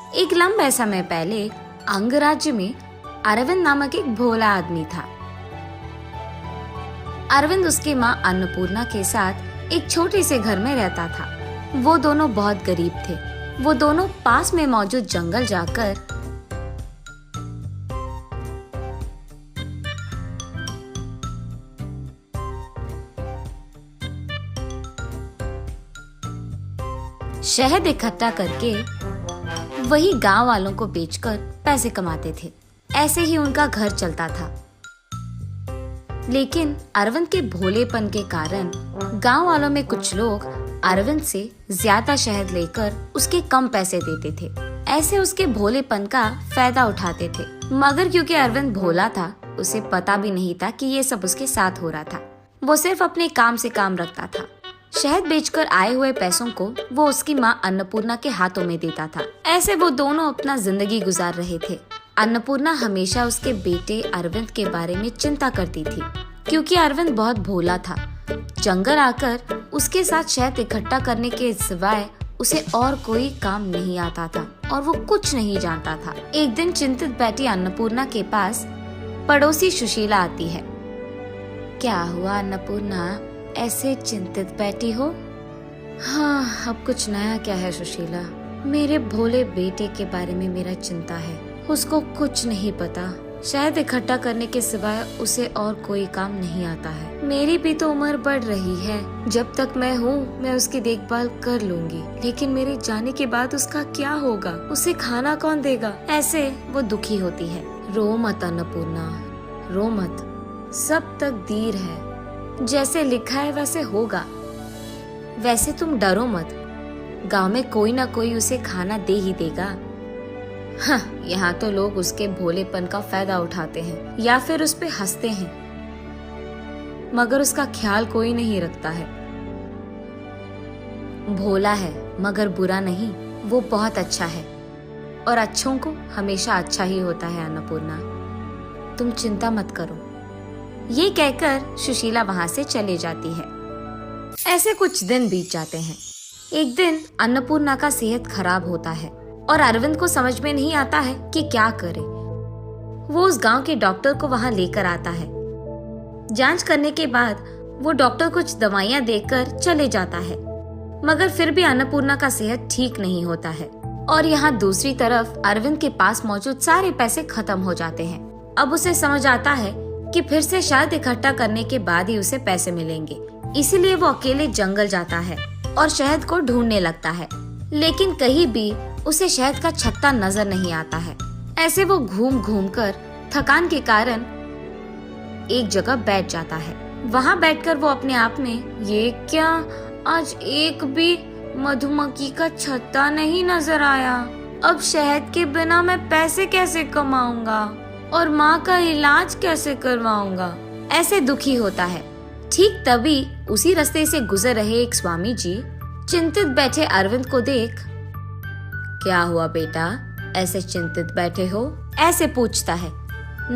एक लंबे समय पहले अंगराज्य में अरविंद नामक एक भोला आदमी था। अरविंद उसकी माँ अन्नपूर्णा के साथ एक छोटे से घर में रहता था। वो दोनों बहुत गरीब थे। वो दोनों पास में मौजूद जंगल जाकर शहद इकट्ठा करके वही गांव वालों को बेचकर पैसे कमाते थे। ऐसे ही उनका घर चलता था। लेकिन अरविंद के भोलेपन के कारण गांव वालों में कुछ लोग अरविंद से ज्यादा शहद लेकर उसके कम पैसे देते थे। ऐसे उसके भोलेपन का फायदा उठाते थे। मगर क्योंकि अरविंद भोला था, उसे पता भी नहीं था कि ये सब उसके साथ हो रहा था। वो सिर्फ अपने काम से काम रखता था। शहद बेचकर आए हुए पैसों को वो उसकी माँ अन्नपूर्णा के हाथों में देता था। ऐसे वो दोनों अपना जिंदगी गुजार रहे थे। अन्नपूर्णा हमेशा उसके बेटे अरविंद के बारे में चिंता करती थी, क्योंकि अरविंद बहुत भोला था। जंगल आकर उसके साथ शहद इकट्ठा करने के सिवाय उसे और कोई काम नहीं आता था और वो कुछ नहीं जानता था। एक दिन चिंतित बैठी अन्नपूर्णा के पास पड़ोसी सुशीला आती है। क्या हुआ अन्नपूर्णा, ऐसे चिंतित बैठी हो? हाँ, अब कुछ नया क्या है सुशीला? मेरे भोले बेटे के बारे में मेरा चिंता है। उसको कुछ नहीं पता। शहद इकट्ठा करने के सिवाय उसे और कोई काम नहीं आता है। मेरी भी तो उम्र बढ़ रही है। जब तक मैं हूँ मैं उसकी देखभाल कर लूंगी, लेकिन मेरे जाने के बाद उसका क्या होगा? उसे खाना कौन देगा? ऐसे वो दुखी होती है। रो मत अन्नपूर्णा, रो मत। सब तकदीर है। जैसे लिखा है वैसे होगा। वैसे तुम डरो मत। गांव में कोई ना कोई उसे खाना दे ही देगा। हाँ, यहाँ तो लोग उसके भोलेपन का फायदा उठाते हैं या फिर उस पे हंसते हैं, मगर उसका ख्याल कोई नहीं रखता है। भोला है मगर बुरा नहीं, वो बहुत अच्छा है और अच्छों को हमेशा अच्छा ही होता है। अन्नपूर्णा, तुम चिंता मत करो। ये कहकर सुशीला वहाँ से चले जाती है। ऐसे कुछ दिन बीत जाते हैं। एक दिन अन्नपूर्णा का सेहत खराब होता है और अरविंद को समझ में नहीं आता है कि क्या करे। वो उस गांव के डॉक्टर को वहाँ लेकर आता है। जांच करने के बाद वो डॉक्टर कुछ दवाइयाँ देकर चले जाता है, मगर फिर भी अन्नपूर्णा का सेहत ठीक नहीं होता है। और यहाँ दूसरी तरफ अरविंद के पास मौजूद सारे पैसे खत्म हो जाते हैं। अब उसे समझ आता है कि फिर से शहद इकट्ठा करने के बाद ही उसे पैसे मिलेंगे। इसीलिए वो अकेले जंगल जाता है और शहद को ढूंढने लगता है, लेकिन कहीं भी उसे शहद का छत्ता नजर नहीं आता है। ऐसे वो घूम घूम कर थकान के कारण एक जगह बैठ जाता है। वहाँ बैठकर वो अपने आप में, ये क्या, आज एक भी मधुमक्खी का छत्ता नहीं नजर आया। अब शहद के बिना मैं पैसे कैसे कमाऊंगा और माँ का इलाज कैसे करवाऊंगा? ऐसे दुखी होता है। ठीक तभी उसी रास्ते से गुजर रहे एक स्वामी जी चिंतित बैठे अरविंद को देख, क्या हुआ बेटा, ऐसे चिंतित बैठे हो? ऐसे पूछता है।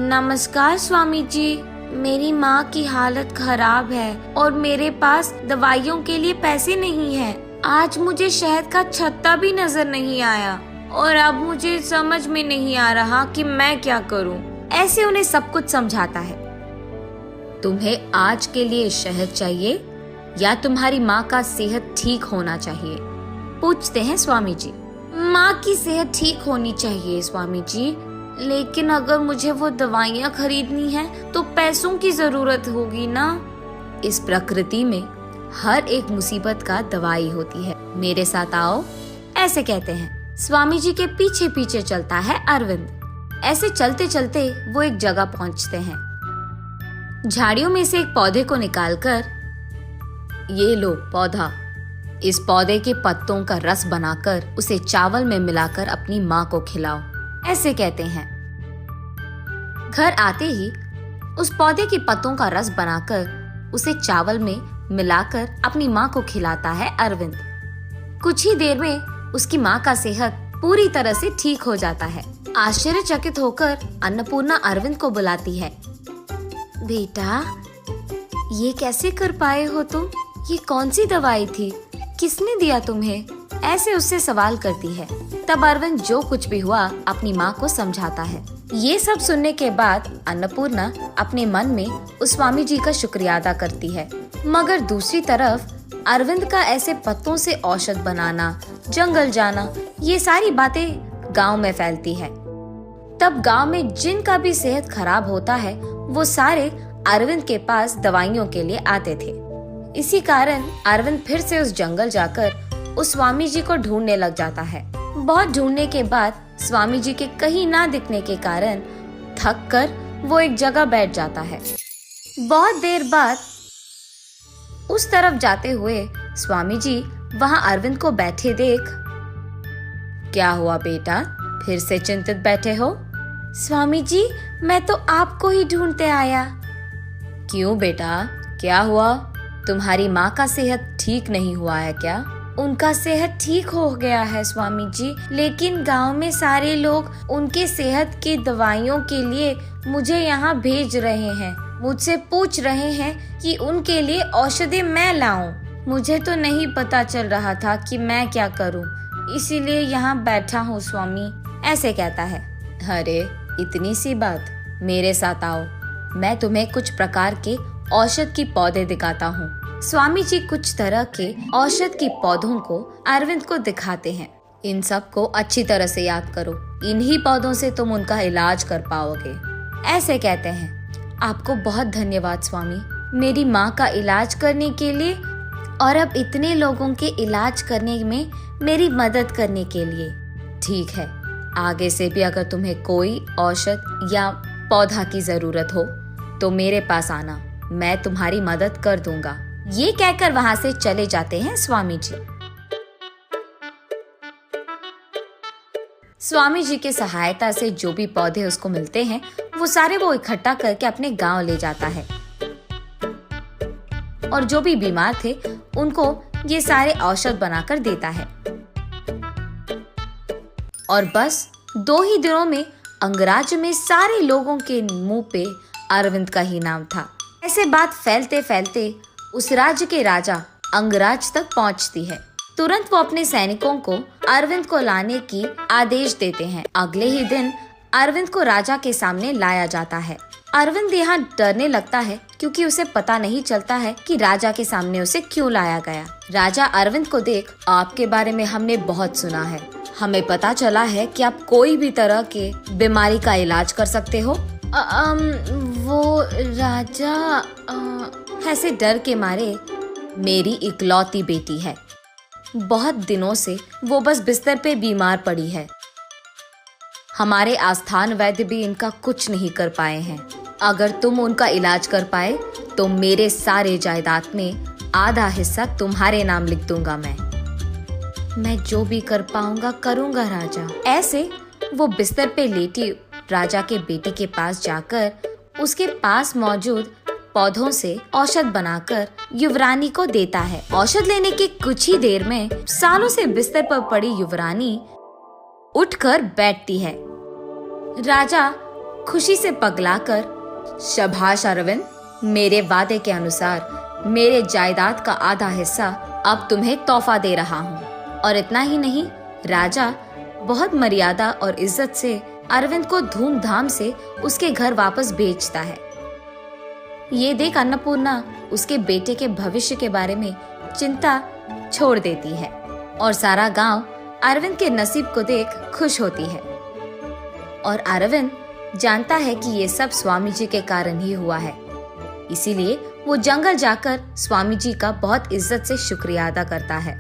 नमस्कार स्वामी जी, मेरी माँ की हालत खराब है और मेरे पास दवाइयों के लिए पैसे नहीं है। आज मुझे शहद का छत्ता भी नजर नहीं आया और अब मुझे समझ में नहीं आ रहा कि मैं क्या करूं। ऐसे उन्हें सब कुछ समझाता है। तुम्हें आज के लिए शहद चाहिए या तुम्हारी माँ का सेहत ठीक होना चाहिए? पूछते हैं स्वामी जी। माँ की सेहत ठीक होनी चाहिए स्वामी जी, लेकिन अगर मुझे वो दवाइयाँ खरीदनी है तो पैसों की जरूरत होगी ना। इस प्रकृति में हर एक मुसीबत का दवाई होती है, मेरे साथ आओ। ऐसे कहते हैं। स्वामी जी के पीछे पीछे चलता है अरविंद। ऐसे चलते चलते वो एक जगह पहुंचते हैं। झाड़ियों में से एक पौधे को निकालकर, ये लो पौधा, इस पौधे के पत्तों का रस बनाकर उसे चावल में मिलाकर अपनी माँ को खिलाओ। ऐसे कहते हैं। घर आते ही उस पौधे के पत्तों का रस बनाकर उसे चावल में मिलाकर अपनी माँ को खिलाता है अरविंद। कुछ ही देर में उसकी माँ का सेहत पूरी तरह से ठीक हो जाता है। आश्चर्यचकित होकर अन्नपूर्णा अरविंद को बुलाती है। बेटा, ये कैसे कर पाए हो तुम? ये कौन सी दवाई थी? किसने दिया तुम्हें? ऐसे उससे सवाल करती है। तब अरविंद जो कुछ भी हुआ अपनी माँ को समझाता है। ये सब सुनने के बाद अन्नपूर्णा अपने मन में उस स्वामी जी का शुक्रिया अदा करती है। मगर दूसरी तरफ अरविंद का ऐसे पत्तों से औषध बनाना, जंगल जाना, ये सारी बातें गांव में फैलती है। तब गांव में जिनका भी सेहत खराब होता है वो सारे अरविंद के पास दवाइयों के लिए आते थे। इसी कारण अरविंद फिर से उस जंगल जाकर उस स्वामी जी को ढूंढने लग जाता है। बहुत ढूंढने के बाद स्वामी जी के कहीं ना दिखने के कारण थक कर वो एक जगह बैठ जाता है। बहुत देर बाद उस तरफ जाते हुए स्वामी जी वहाँ अरविंद को बैठे देख, क्या हुआ बेटा, फिर से चिंतित बैठे हो? स्वामी जी, मैं तो आपको ही ढूंढते आया। क्यों बेटा, क्या हुआ? तुम्हारी माँ का सेहत ठीक नहीं हुआ है क्या? उनका सेहत ठीक हो गया है स्वामी जी, लेकिन गांव में सारे लोग उनके सेहत की दवाइयों के लिए मुझे यहाँ भेज रहे हैं। मुझसे पूछ रहे हैं कि उनके लिए औषधि मैं लाऊं। मुझे तो नहीं पता चल रहा था कि मैं क्या करूं, इसीलिए यहाँ बैठा हूँ स्वामी, ऐसे कहता है। अरे इतनी सी बात, मेरे साथ आओ, मैं तुम्हें कुछ प्रकार के औषध की पौधे दिखाता हूँ। स्वामी जी कुछ तरह के औषध की पौधों को अरविंद को दिखाते हैं। इन सब को अच्छी तरह से याद करो, इन्हीं पौधों से तुम उनका इलाज कर पाओगे, ऐसे कहते हैं। आपको बहुत धन्यवाद स्वामी, मेरी माँ का इलाज करने के लिए और अब इतने लोगों के इलाज करने में मेरी मदद करने के लिए। ठीक है, आगे से भी अगर तुम्हें कोई औषध या पौधा की जरूरत हो तो मेरे पास आना, मैं तुम्हारी मदद कर दूंगा। ये कहकर वहाँ से चले जाते हैं स्वामी जी। स्वामी जी के सहायता से जो भी पौधे उसको मिलते हैं वो सारे वो इकट्ठा करके अपने गांव ले जाता है और जो भी बीमार थे उनको ये सारे औषध बनाकर देता है। और बस 2 ही दिनों में अंगराज्य में सारे लोगों के मुंह पे अरविंद का ही नाम था। ऐसे बात फैलते फैलते उस राज्य के राजा अंगराज तक पहुंचती है। तुरंत वो अपने सैनिकों को अरविंद को लाने की आदेश देते हैं। अगले ही दिन अरविंद को राजा के सामने लाया जाता है। अरविंद यहाँ डरने लगता है क्योंकि उसे पता नहीं चलता है कि राजा के सामने उसे क्यों लाया गया। राजा अरविंद को देख, आपके बारे में हमने बहुत सुना है, हमें पता चला है कि आप कोई भी तरह के बीमारी का इलाज कर सकते हो। वो राजा ऐसे डर के मारे, मेरी इकलौती बेटी है, बहुत दिनों से वो बस बिस्तर पे बीमार पड़ी है, हमारे आस्थान वैद्य भी इनका कुछ नहीं कर पाए हैं। अगर तुम उनका इलाज कर पाए तो मेरे सारे जायदाद में आधा हिस्सा तुम्हारे नाम लिख दूंगा। मैं जो भी कर पाऊंगा करूंगा राजा। ऐसे वो बिस्तर पे लेटी राजा के बेटे के पास जाकर उसके पास मौजूद पौधों से औषध बनाकर युवरानी को देता है। औषध लेने के कुछ ही देर में सालों से बिस्तर पर पड़ी युवरानी उठकर बैठती है। राजा खुशी से पगलाकर, शाबाश अरविंद, मेरे वादे के अनुसार मेरे जायदाद का आधा हिस्सा अब तुम्हें तोहफा दे रहा हूँ। और इतना ही नहीं, राजा बहुत मर्यादा और इज्जत से अरविंद को धूमधाम से उसके घर वापस भेजता है। ये देख अन्नपूर्णा उसके बेटे के भविष्य के बारे में चिंता छोड़ देती है और सारा गांव अरविंद के नसीब को देख खुश होती है। और अरविंद जानता है कि ये सब स्वामी जी के कारण ही हुआ है, इसीलिए वो जंगल जाकर स्वामी जी का बहुत इज्जत से शुक्रिया अदा करता है।